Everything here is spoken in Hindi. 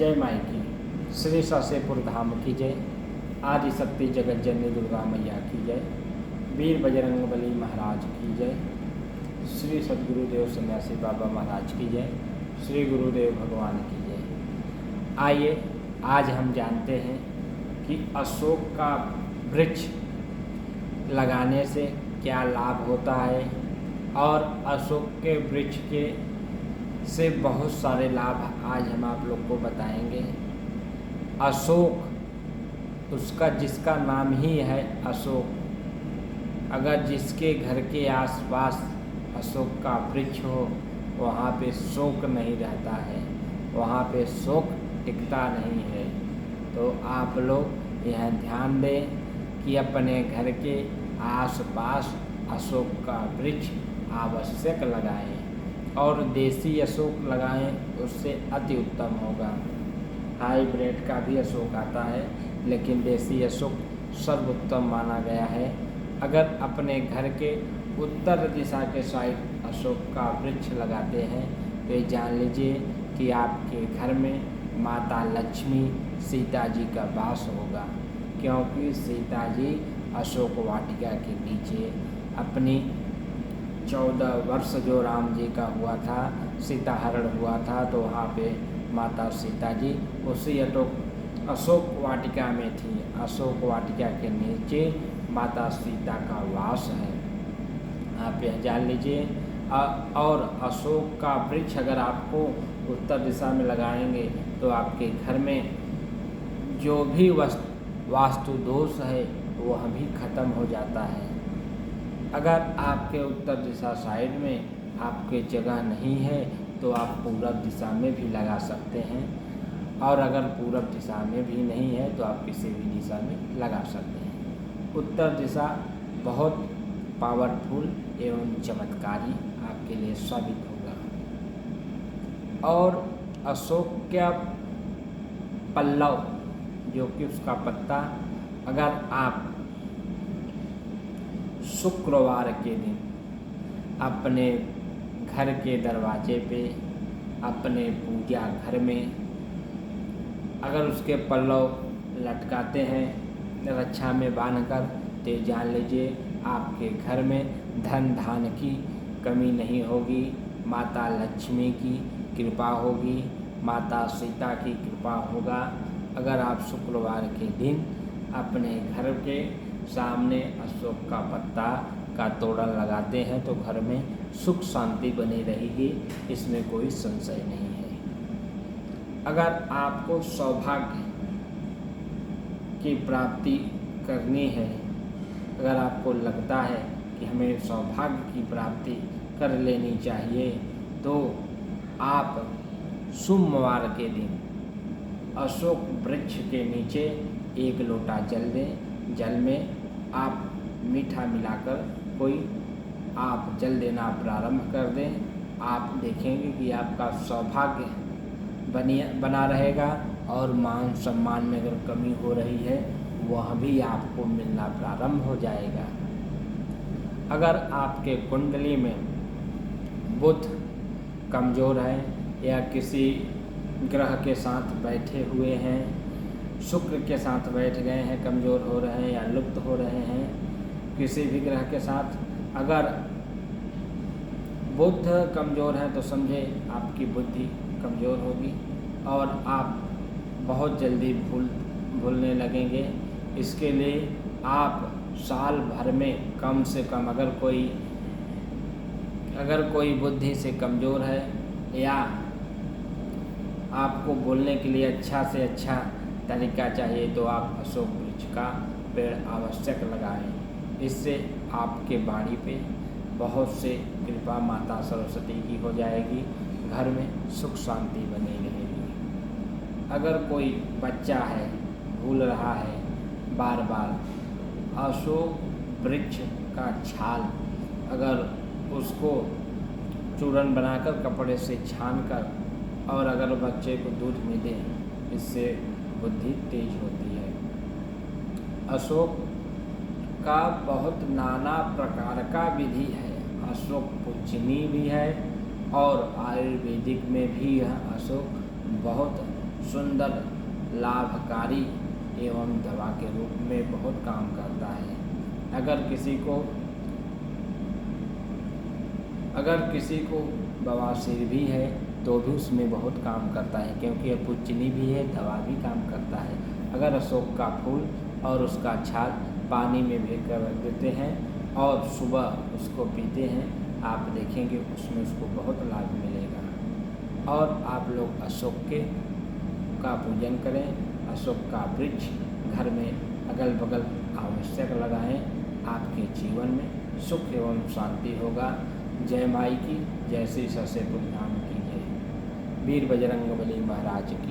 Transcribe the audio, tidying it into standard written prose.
जय माई की। श्री ससेपुर धाम की जय। आदि शक्ति जगत जननी दुर्गा मैया की जय। वीर बजरंगबली महाराज की जय। श्री सद्गुरुदेव सन्यासी बाबा महाराज की जय। श्री गुरुदेव भगवान की जय। आइए आज हम जानते हैं कि अशोक का वृक्ष लगाने से क्या लाभ होता है और अशोक के वृक्ष के से बहुत सारे लाभ आज हम आप लोग को बताएंगे। अशोक उसका जिसका नाम ही है अशोक, अगर जिसके घर के आसपास अशोक का वृक्ष हो वहाँ पे शोक नहीं रहता है, वहाँ पे शोक टिकता नहीं है। तो आप लोग यह ध्यान दें कि अपने घर के आसपास अशोक का वृक्ष आवश्यक लगाएं और देसी अशोक लगाएं, उससे अति उत्तम होगा। हाइब्रिड का भी अशोक आता है लेकिन देसी अशोक सर्वोत्तम माना गया है। अगर अपने घर के उत्तर दिशा के साइड अशोक का वृक्ष लगाते हैं तो ये जान लीजिए कि आपके घर में माता लक्ष्मी सीता जी का वास होगा, क्योंकि सीता जी अशोक वाटिका के नीचे अपनी 14 वर्ष जो राम जी का हुआ था, सीता हरण हुआ था, तो वहाँ पे माता सीता जी उसी अशोक वाटिका में थी। अशोक वाटिका के नीचे माता सीता का वास है, आप यह जान लीजिए। और अशोक का वृक्ष अगर आपको उत्तर दिशा में लगाएंगे तो आपके घर में जो भी वास्तु दोष है वह भी खत्म हो जाता है। अगर आपके उत्तर दिशा साइड में आपके जगह नहीं है तो आप पूरब दिशा में भी लगा सकते हैं, और अगर पूरब दिशा में भी नहीं है तो आप किसी भी दिशा में लगा सकते हैं। उत्तर दिशा बहुत पावरफुल एवं चमत्कारी आपके लिए साबित होगा। और अशोक का पल्लव जो कि उसका पत्ता अगर आप शुक्रवार के दिन अपने घर के दरवाजे पे, अपने पूजा घर में अगर उसके पल्लव लटकाते हैं रक्षा में बांधकर, तो जान लीजिए आपके घर में धन धान की कमी नहीं होगी, माता लक्ष्मी की कृपा होगी, माता सीता की कृपा होगा। अगर आप शुक्रवार के दिन अपने घर के सामने अशोक का पत्ता का तोरण लगाते हैं तो घर में सुख शांति बनी रहेगी, इसमें कोई संशय नहीं है। अगर आपको सौभाग्य की प्राप्ति करनी है, अगर आपको लगता है कि हमें सौभाग्य की प्राप्ति कर लेनी चाहिए, तो आप सोमवार के दिन अशोक वृक्ष के नीचे 1 लोटा जल दें। जल में आप मीठा मिलाकर आप जल देना प्रारंभ कर दें। आप देखेंगे कि आपका सौभाग्य बना रहेगा और मान सम्मान में अगर कमी हो रही है वह भी आपको मिलना प्रारंभ हो जाएगा। अगर आपके कुंडली में बुध कमज़ोर है या किसी ग्रह के साथ बैठे हुए हैं, शुक्र के साथ बैठ गए हैं, कमज़ोर हो रहे हैं या लुप्त हो रहे हैं, किसी भी ग्रह के साथ अगर बुध कमज़ोर है तो समझे आपकी बुद्धि कमज़ोर होगी और आप बहुत जल्दी भूलने लगेंगे। इसके लिए आप साल भर में कम से कम अगर कोई बुद्धि से कमज़ोर है या आपको बोलने के लिए अच्छा से अच्छा तरीका चाहिए तो आप अशोक वृक्ष का पेड़ आवश्यक लगाएं। इससे आपके वाणी पे बहुत से कृपा माता सरस्वती की हो जाएगी, घर में सुख शांति बनी रहेगी। अगर कोई बच्चा है भूल रहा है बार बार, अशोक वृक्ष का छाल अगर उसको चूर्ण बनाकर कपड़े से छानकर और अगर बच्चे को दूध में दें, इससे बुद्धि तेज होती है। अशोक का बहुत नाना प्रकार का विधि है। अशोक पूजनीय भी है और आयुर्वेदिक में भी यह अशोक बहुत सुंदर, लाभकारी एवं दवा के रूप में बहुत काम करता है। अगर किसी को बवासीर भी है तो भी उसमें बहुत काम करता है, क्योंकि यह पुच्चनी भी है, दवा भी काम करता है। अगर अशोक का फूल और उसका छाल पानी में भिगो रख देते हैं और सुबह उसको पीते हैं, आप देखेंगे उसमें उसको बहुत लाभ मिलेगा। और आप लोग अशोक का पूजन करें, अशोक का वृक्ष घर में अगल बगल आवश्यक लगाएं। आपके जीवन में सुख एवं शांति होगा। जय माई की, जय श्री सरस्वती धाम की जय। वीर बजरंगबली महाराज की।